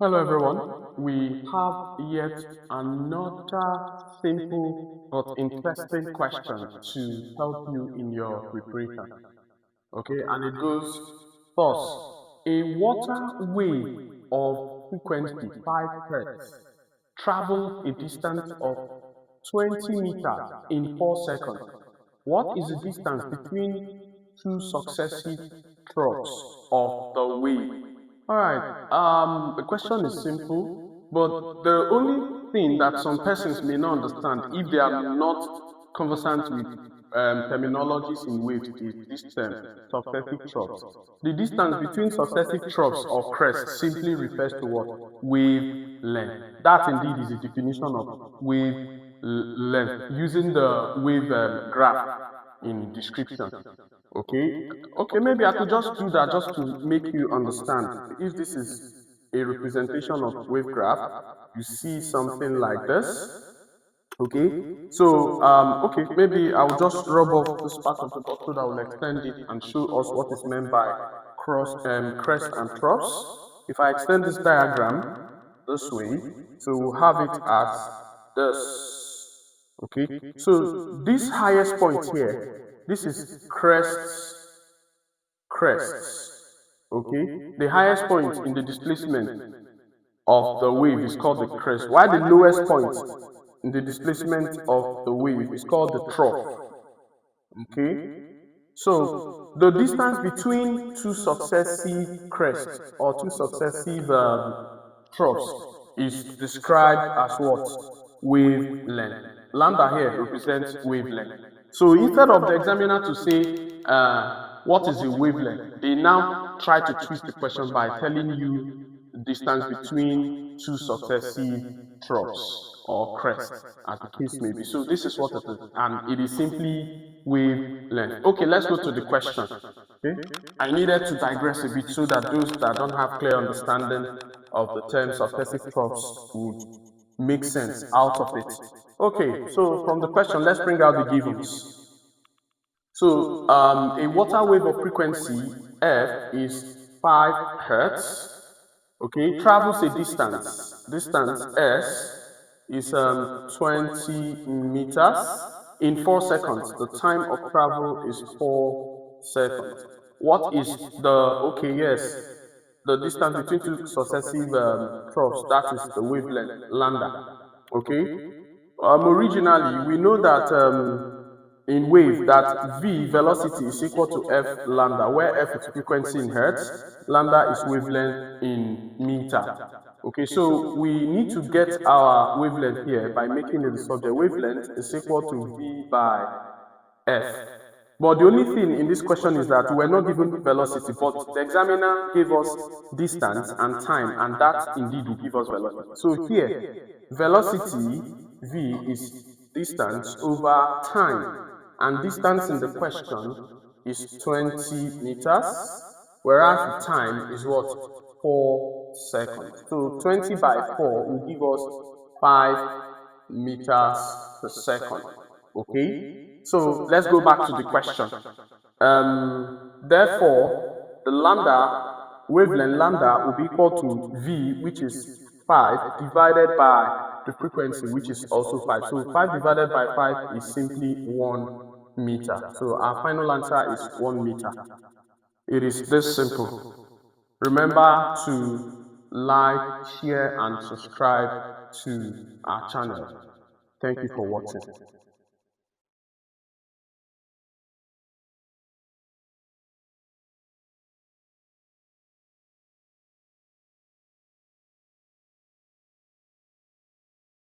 Hello everyone. We have yet another simple but interesting question to help you in your preparation. Okay, and it goes thus. A water wave of frequency 5 hertz travels a distance of 20 meters in 4 seconds. What is the distance between two successive troughs of the wave? Alright, the question is simple, but the only thing that some persons may not understand if they are not conversant with terminologies in waves is this term, successive troughs. The distance between successive troughs or crests simply refers to what? Wavelength. That indeed is the definition of wavelength using the wave graph in description. Okay, maybe I could just do that just to make you understand. If this is a representation of wave graph, you see something like this. Okay, so okay, maybe I'll just rub off this part of the box so that will extend it and show us what is meant by crest and troughs. If I extend this diagram this way, so we'll have it as this. Okay, so this highest point here, this is crests. Okay, the highest point in the displacement of the wave is called the crest, while the lowest point in the displacement of the wave is called the trough. Okay, so the distance between two successive crests or two successive troughs is described as what? Wavelength. Lambda here represents wavelength. So instead of the examiner to say what is a wavelength, they now try to twist the question by telling you the distance between two successive troughs or crests, as the case may be. So this is what it is, and it is simply wavelength. Okay, let's go to the question. Okay, I needed to digress a bit so that those that don't have clear understanding of the term successive troughs would make sense out of it. Okay, so from the question, let's bring out the givens. So a water wave of frequency f is 5 hertz. Okay, travels a distance s is 20 meters in 4 seconds. The time of travel is 4 seconds. What is the distance between two successive troughs, that is the wavelength, lambda. Okay, originally we know that in wave that v velocity is equal to f lambda, where f is frequency in hertz, lambda is wavelength in meter. Okay, so we need to get our wavelength here by making it the subject. Wavelength is equal to v by f. But the only thing in this question is that we're not given velocity, but the examiner gave us distance and time, and that indeed will give us velocity. So here, velocity v is distance over time, and distance in the question is 20 meters, whereas the time is what? 4 seconds. So 20 by 4 will give us 5 meters per second. Okay, so let's go back to the question. Therefore, the lambda, wavelength lambda will be equal to v, which is 5, divided by the frequency, which is also 5. So 5 divided by 5 is simply 1 meter. So our final answer is 1 meter. It is this simple. Remember to like, share, and subscribe to our channel. Thank you for watching.